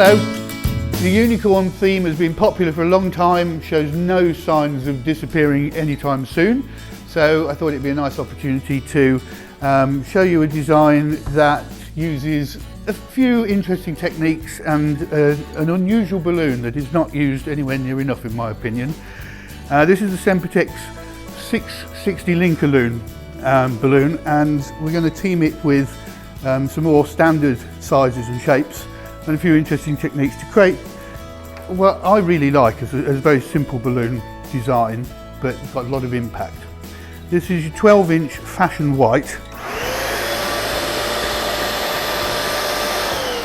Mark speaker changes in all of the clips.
Speaker 1: Hello! The unicorn theme has been popular for a long time, shows no signs of disappearing anytime soon. So I thought it'd be a nice opportunity to show you a design that uses a few interesting techniques and an unusual balloon that is not used anywhere near enough in my opinion. This is the Sempertex 660 Linkaloo balloon, and we're going to team it with some more standard sizes and shapes and a few interesting techniques to create what I really like as a very simple balloon design, but it's got a lot of impact. This is your 12-inch fashion white.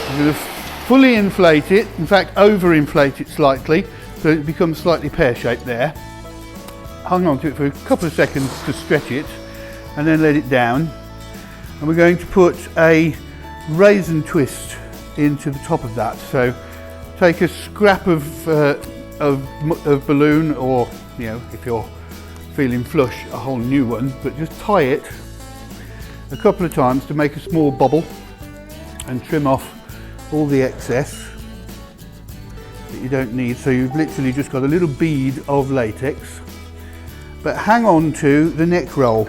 Speaker 1: I'm going to fully inflate it, in fact over-inflate it slightly, so it becomes slightly pear-shaped there. Hang on to it for a couple of seconds to stretch it, and then let it down. And we're going to put a raisin twist into the top of that. So take a scrap of balloon, or if you're feeling flush, a whole new one, but just tie it a couple of times to make a small bubble and trim off all the excess that you don't need. So you've literally just got a little bead of latex, but hang on to the neck roll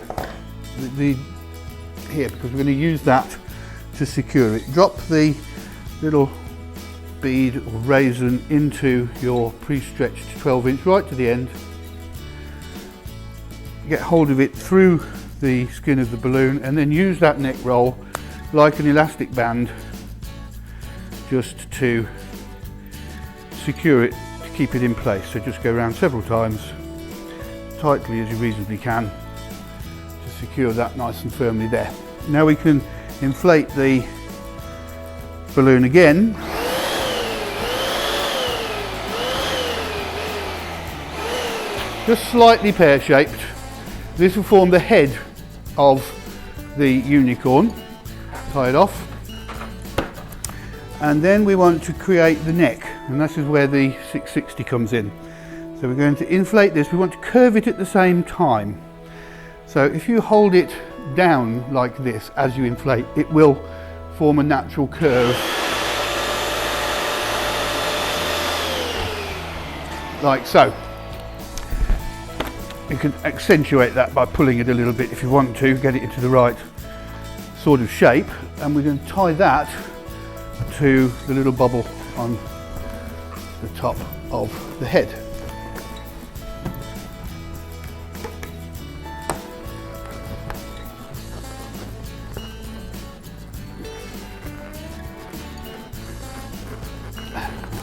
Speaker 1: here, because we're going to use that to secure it. Drop the little bead or raisin into your pre-stretched 12-inch right to the end. Get hold of it through the skin of the balloon, and then use that neck roll like an elastic band just to secure it, to keep it in place. So just go around several times, as tightly as you reasonably can, to secure that nice and firmly there. Now we can inflate the balloon again. Just slightly pear-shaped. This will form the head of the unicorn. Tie it off. And then we want to create the neck, and this is where the 660 comes in. So we're going to inflate this. We want to curve it at the same time. So if you hold it down like this as you inflate, it will form a natural curve like so. You can accentuate that by pulling it a little bit if you want to, get it into the right sort of shape, and we're going to tie that to the little bubble on the top of the head.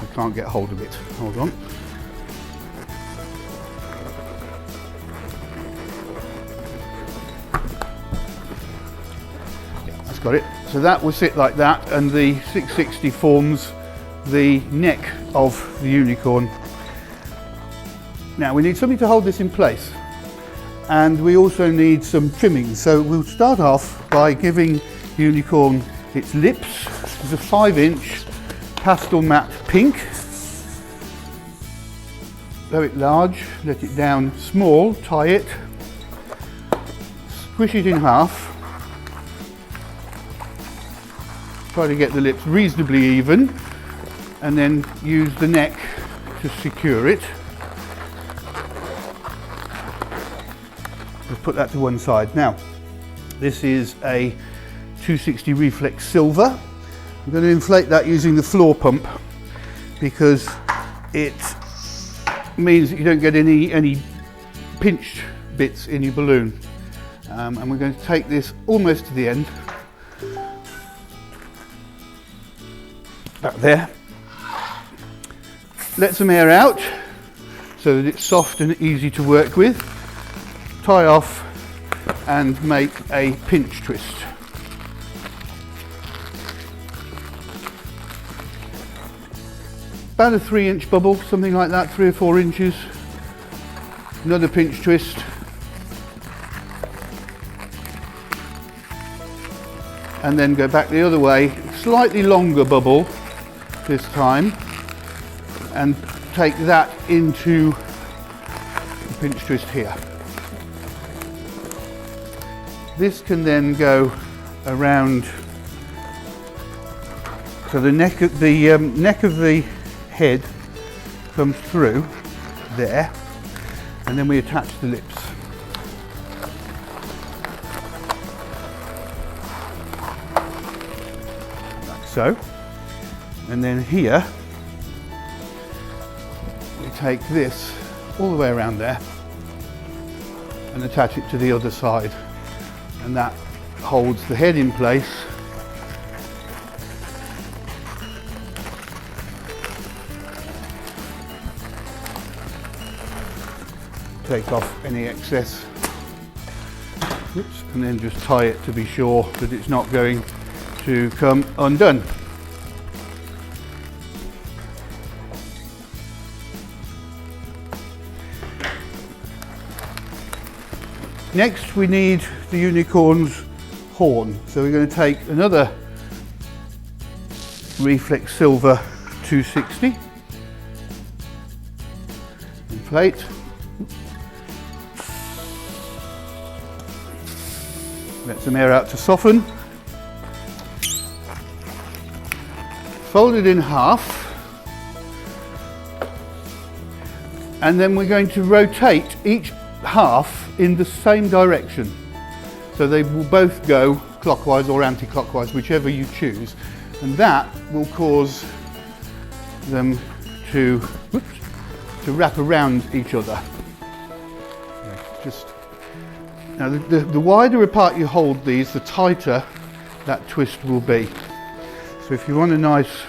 Speaker 1: I can't get hold of it. Hold on. Yeah, that's got it. So that will sit like that, and the 660 forms the neck of the unicorn. Now we need something to hold this in place, and we also need some trimming. So we'll start off by giving the unicorn its lips. This is a 5-inch pastel matte pink. Blow it large, let it down small, tie it, squish it in half. Try to get the lips reasonably even, and then use the neck to secure it. Let's put that to one side. Now, this is a 260 Reflex Silver. I'm going to inflate that using the floor pump, because it means that you don't get any pinched bits in your balloon. And we're going to take this almost to the end, back there. Let some air out so that it's soft and easy to work with. Tie off and make a pinch twist. About a 3-inch bubble, something like that, 3 or 4 inches. Another pinch twist. And then go back the other way, slightly longer bubble this time, and take that into the pinch twist here. This can then go around So the neck of the head comes through there, and then we attach the lips. Like so. And then here we take this all the way around there and attach it to the other side, and that holds the head in place. Take off any excess. Oops, and then just tie it to be sure that it's not going to come undone. Next we need the unicorn's horn, so we're going to take another reflex silver 260, inflate, let some air out to soften, fold it in half, and then we're going to rotate each half in the same direction, so they will both go clockwise or anti-clockwise, whichever you choose, and that will cause them to wrap around each other. Just now, the wider apart you hold these, the tighter that twist will be. So if you want a nice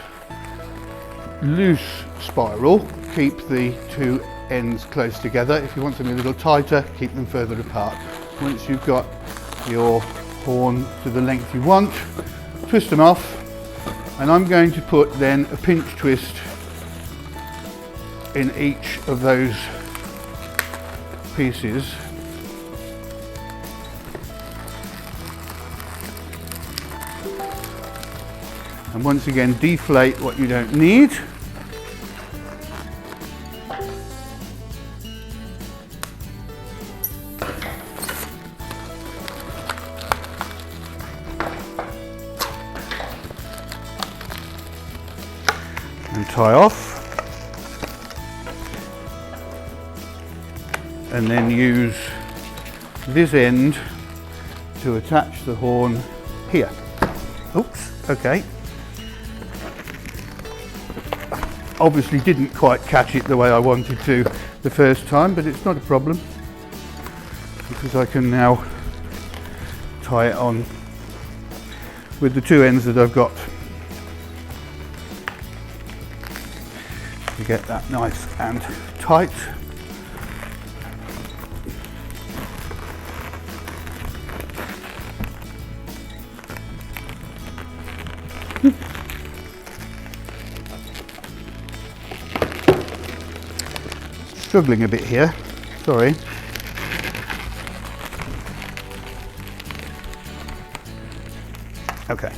Speaker 1: loose spiral, keep the two ends close together. If you want something a little tighter, keep them further apart. Once you've got your horn to the length you want, twist them off, and I'm going to put then a pinch twist in each of those pieces. And once again, deflate what you don't need. And tie off, and then use this end to attach the horn here. Oops, okay. Obviously didn't quite catch it the way I wanted to the first time, but it's not a problem because I can now tie it on with the two ends that I've got to get that nice and tight. Struggling a bit here, sorry. Okay.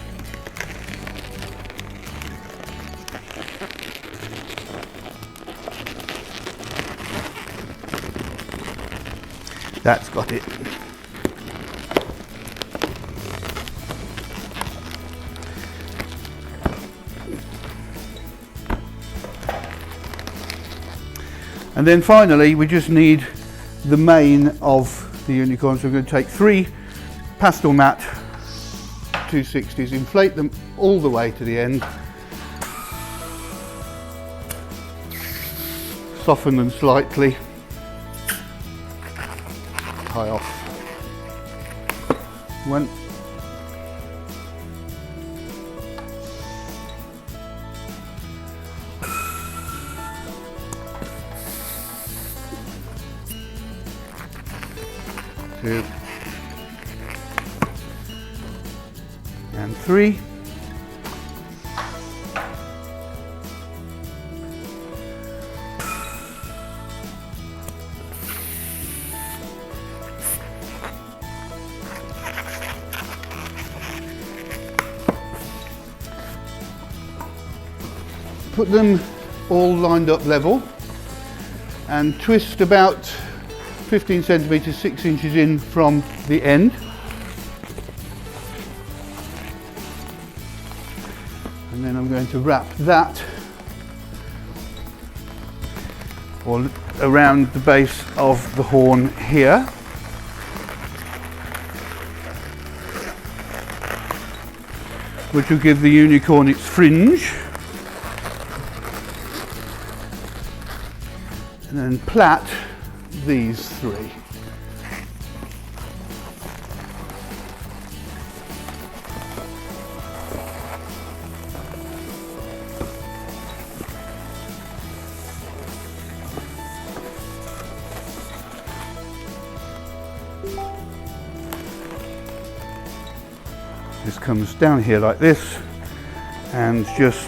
Speaker 1: That's got it. And then finally, we just need the mane of the unicorn. So we're going to take 3 pastel matte 260s, inflate them all the way to the end, soften them slightly, tie off. 1, 2 and 3. Put them all lined up level and twist about 15 centimetres, 6 inches in from the end. And then I'm going to wrap that all around the base of the horn here. Which will give the unicorn its fringe. And then plait these three. This comes down here like this, and just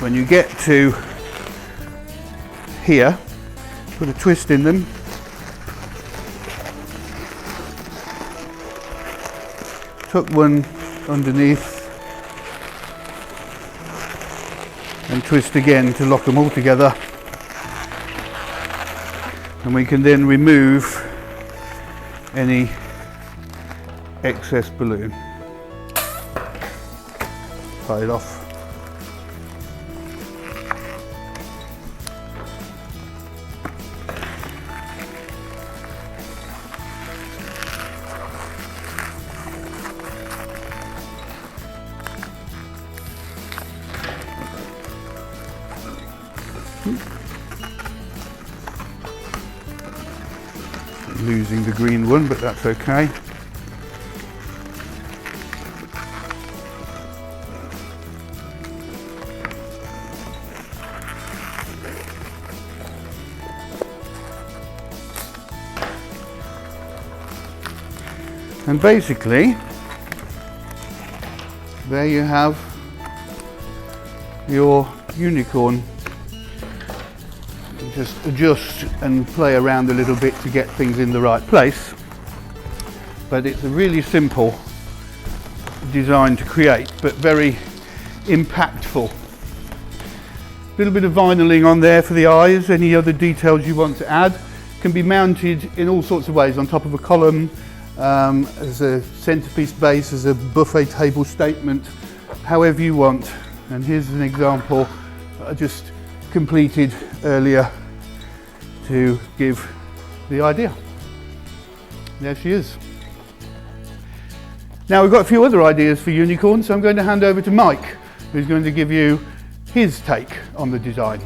Speaker 1: when you get to here, put a twist in them, tuck one underneath and twist again to lock them all together, and we can then remove any excess balloon. Tie it off. Losing the green one, but that's okay. And basically, there you have your unicorn. You just adjust and play around a little bit to get things in the right place. But it's a really simple design to create, but very impactful. A little bit of vinyling on there for the eyes. Any other details you want to add can be mounted in all sorts of ways, on top of a column, as a centerpiece base, as a buffet table statement, however you want. And here's an example that I just completed earlier to give the idea. There she is. Now we've got a few other ideas for unicorns, so I'm going to hand over to Mike, who's going to give you his take on the design.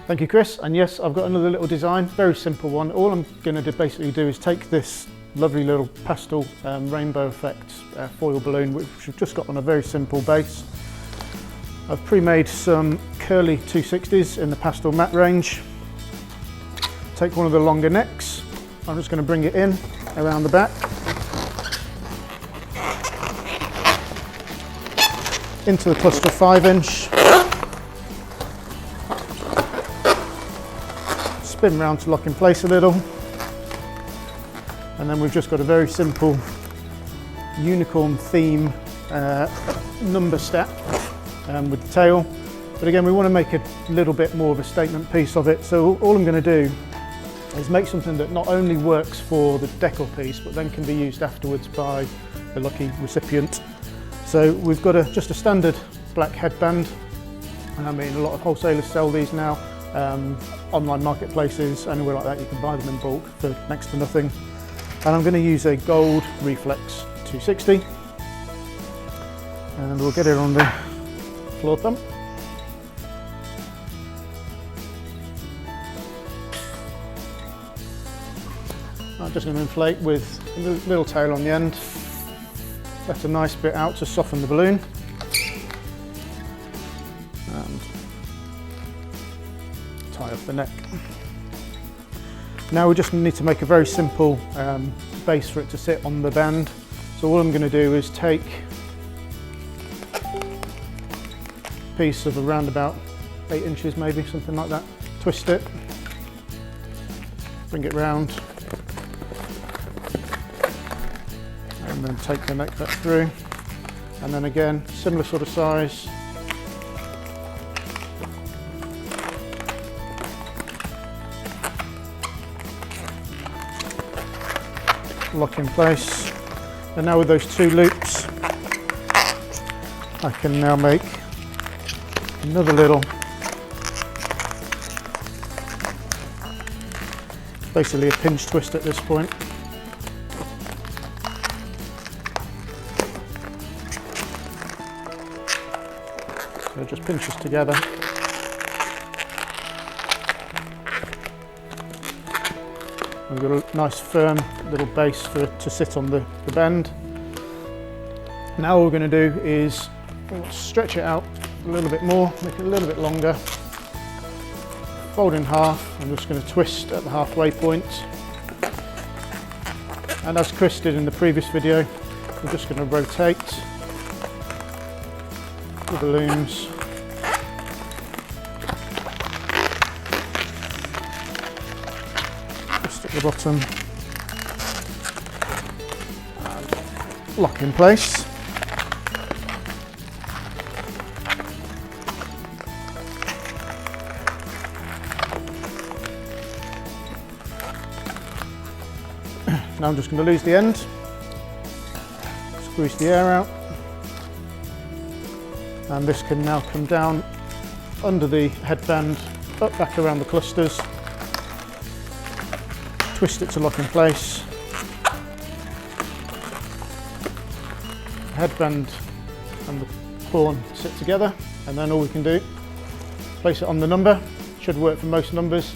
Speaker 2: Thank you, Chris. And yes, I've got another little design, very simple one. All I'm going to basically do is take this lovely little pastel rainbow effect foil balloon, which we've just got on a very simple base. I've pre-made some curly 260s in the pastel matte range. Take one of the longer necks. I'm just going to bring it in around the back. Into the cluster 5-inch. Spin round to lock in place a little. And then we've just got a very simple unicorn theme number stack with the tail. But again, we want to make a little bit more of a statement piece of it. So all I'm going to do is make something that not only works for the decor piece, but then can be used afterwards by the lucky recipient. So we've got just a standard black headband. I mean, a lot of wholesalers sell these now. Online marketplaces, anywhere like that, you can buy them in bulk for next to nothing. And I'm going to use a gold reflex 260, and we'll get it on the floor thumb. I'm just going to inflate with a little tail on the end. Let a nice bit out to soften the balloon. And tie off the neck. Now we just need to make a very simple base for it to sit on the band. So all I'm going to do is take a piece of around about 8 inches, maybe something like that, twist it, bring it round, and then take the neck back through, and then again similar sort of size. Lock in place, and now with those two loops I can now make another little, basically a pinch twist at this point. So it just pinches together. We've got a nice firm little base for it to sit on the bend. Now all we're going to do is stretch it out a little bit more, make it a little bit longer, fold in half. I'm just going to twist at the halfway point. And as Chris did in the previous video, we're just going to rotate the balloons. Just at the bottom. And lock in place. Now I'm just going to lose the end, squeeze the air out, and this can now come down under the headband, up back around the clusters, twist it to lock in place. The headband and the horn sit together, and then all we can do, place it on the number. Should work for most numbers,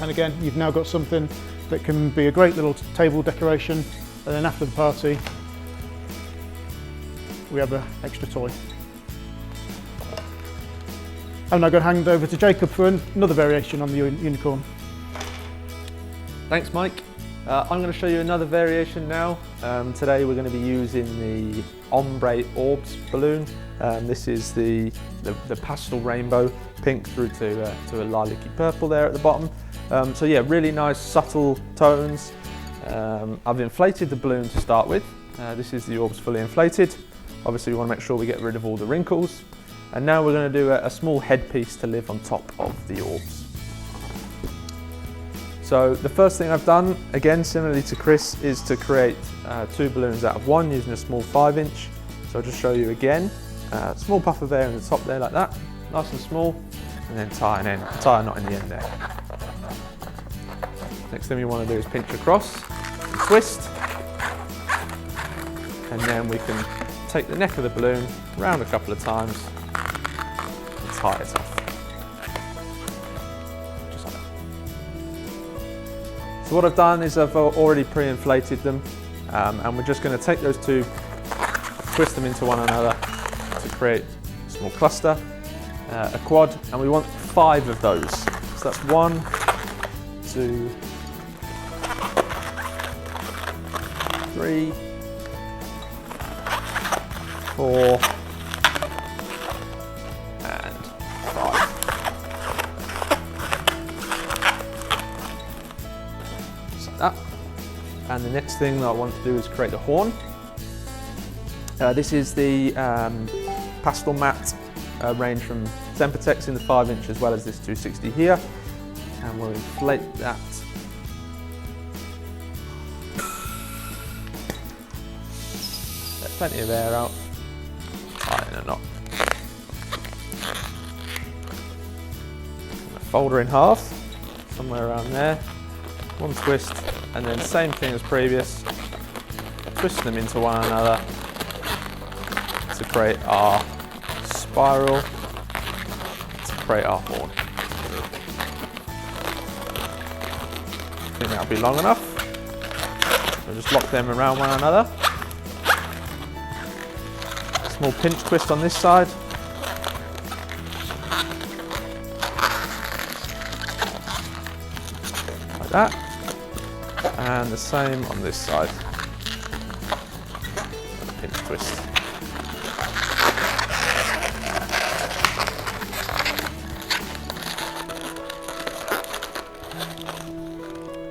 Speaker 2: and again you've now got something that can be a great little table decoration, and then after the party we have an extra toy. I'm now going to hand over to Jacob for another variation on the unicorn.
Speaker 3: Thanks Mike. I'm going to show you another variation now. Today we're going to be using the ombre orbs balloon. This is the pastel rainbow, pink through to a lilac-y purple there at the bottom. So yeah, really nice subtle tones. I've inflated the balloon to start with. This is the orbs fully inflated. Obviously we want to make sure we get rid of all the wrinkles. And now we're going to do a small headpiece to live on top of the orbs. So the first thing I've done, again similarly to Chris, is to create two balloons out of one using a small 5-inch. So I'll just show you again. Small puff of air in the top there like that, nice and small, and then tie a knot in the end there. Next thing we want to do is pinch across and twist, and then we can take the neck of the balloon round a couple of times and tie it off. Just like that. So what I've done is I've already pre-inflated them, and we're just going to take those two, twist them into one another to create a small cluster, a quad, and we want 5 of those. So that's 1, 2, 3, 4, and 5. Just like that. And the next thing that I want to do is create the horn. This is the pastel matte range from Sempertex in the 5-inch, as well as this 260 here. And we'll inflate that. Let plenty of air out. Tie in a knot. Fold her in half, somewhere around there. One twist, and then same thing as previous. Twist them into one another to create our spiral, to create our horn. I think that'll be long enough. So just lock them around one another. Small pinch twist on this side. Like that. And the same on this side. Pinch twist.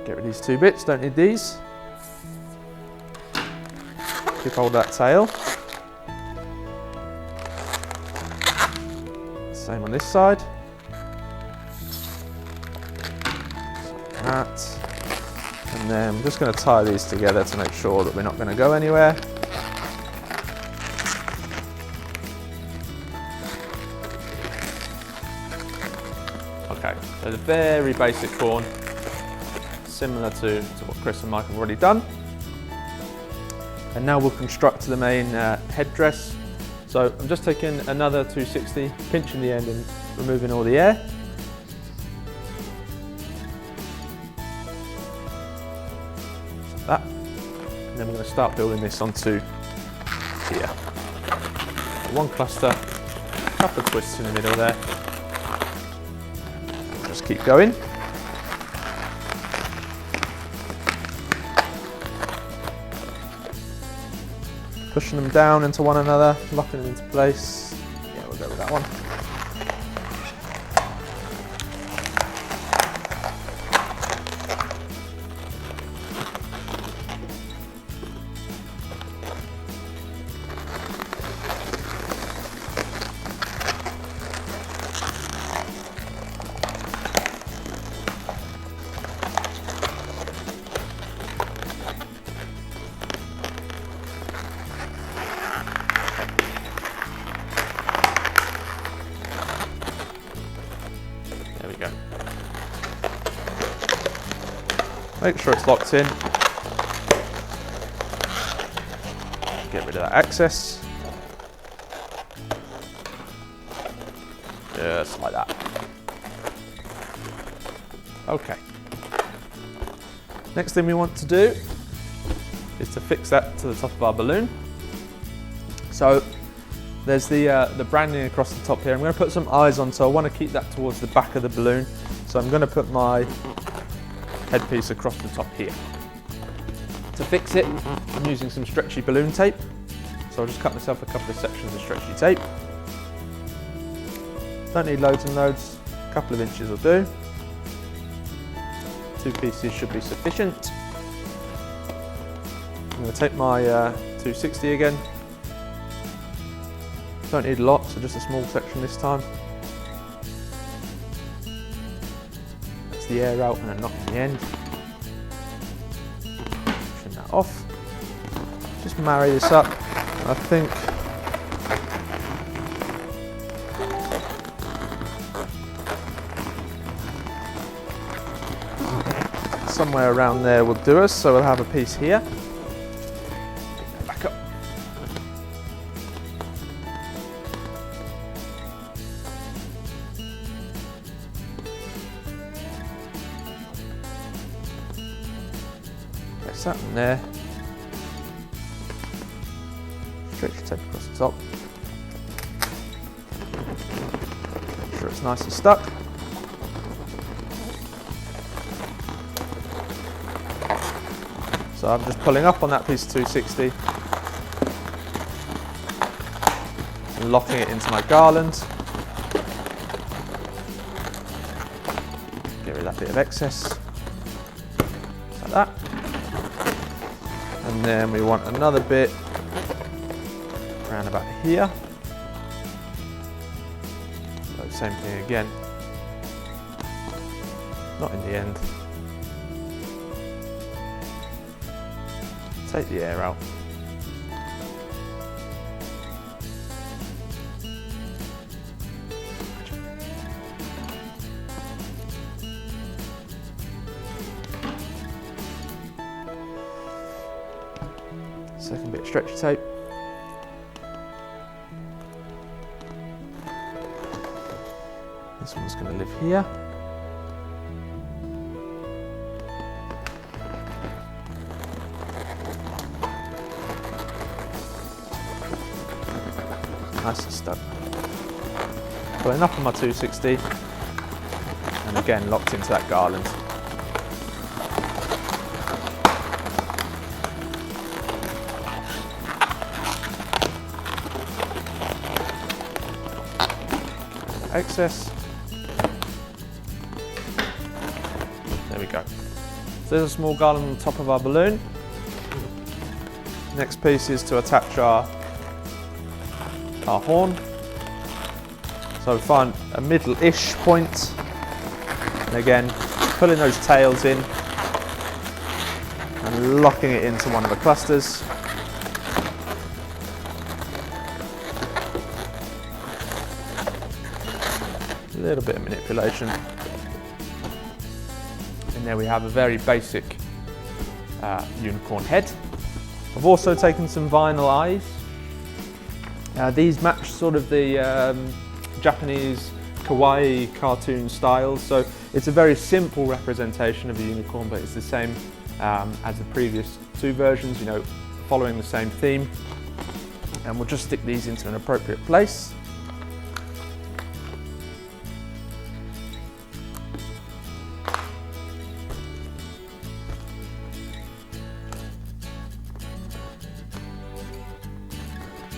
Speaker 3: Get rid of these 2 bits, don't need these. Keep hold of that tail. Same on this side. Like that. And then I'm just going to tie these together to make sure that we're not going to go anywhere. very basic horn, similar to what Chris and Mike have already done. And now we'll construct the main headdress. So I'm just taking another 260, pinching the end and removing all the air. Like that. And then we're going to start building this onto here. One cluster, a couple of twists in the middle there. Just keep going. Pushing them down into one another, locking them into place. Yeah, we'll go with that one. There we go. Make sure it's locked in. Get rid of that excess. Just like that. Okay. Next thing we want to do is to fix that to the top of our balloon. So there's the branding across the top here. I'm going to put some eyes on, so I want to keep that towards the back of the balloon. So I'm going to put my headpiece across the top here. To fix it, I'm using some stretchy balloon tape. So I'll just cut myself a couple of sections of stretchy tape. Don't need loads and loads, a couple of inches will do. 2 pieces should be sufficient. I'm going to take my 260 again. Don't need a lot, so just a small section this time. That's the air out and a knot in the end. Trim that off. Just marry this up. I think somewhere around there will do us, so we'll have a piece here. Back up. Place that in there. Stretch the tape across the top. Make sure it's nice and stuck. So I'm just pulling up on that piece of 260 and locking it into my garland. Get rid of that bit of excess, like that. And then we want another bit around about here. So same thing again, not in the end. Take the air out. Second bit of stretchy tape. This one's going to live here. Nice and stuck. Pulling up on my 260 and again locked into that garland. Excess. There we go. So there's a small garland on the top of our balloon. Next piece is to attach our horn. So find a middle-ish point, and again pulling those tails in and locking it into one of the clusters. A little bit of manipulation. And there we have a very basic unicorn head. I've also taken some vinyl eyes. These match sort of the Japanese kawaii cartoon styles, so it's a very simple representation of a unicorn, but it's the same as the previous two versions, you know, following the same theme. And we'll just stick these into an appropriate place.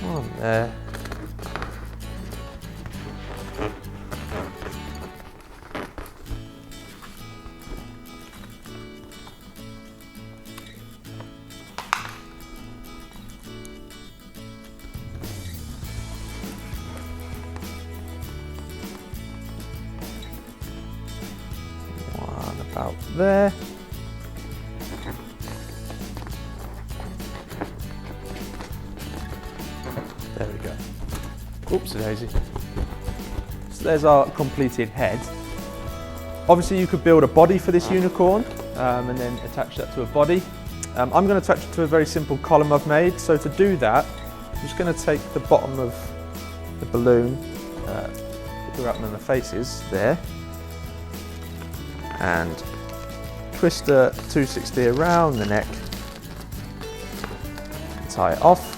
Speaker 3: On there. One about there. There we go. Oops, daisy. So there's our completed head. Obviously you could build a body for this unicorn and then attach that to a body. I'm going to attach it to a very simple column I've made. So to do that, I'm just going to take the bottom of the balloon, put it on the faces there, and twist a 260 around the neck, tie it off.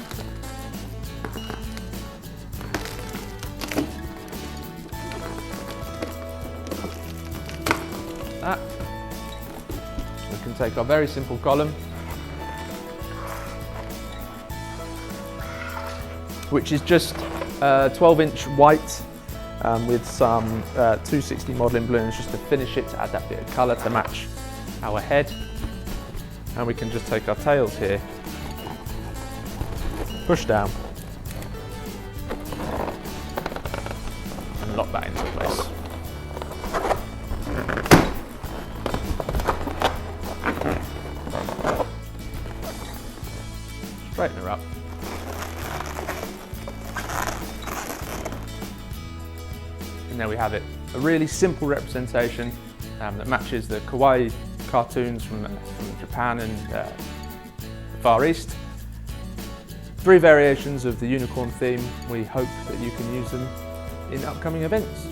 Speaker 3: That. We can take our very simple column, which is just 12-inch white with some 260 modelling balloons just to finish it, to add that bit of colour to match our head. And we can just take our tails here, push down, and lock that into place. Straighten her up. And there we have it. A really simple representation that matches the kawaii cartoons from Japan and the Far East. 3 variations of the unicorn theme. We hope that you can use them in upcoming events.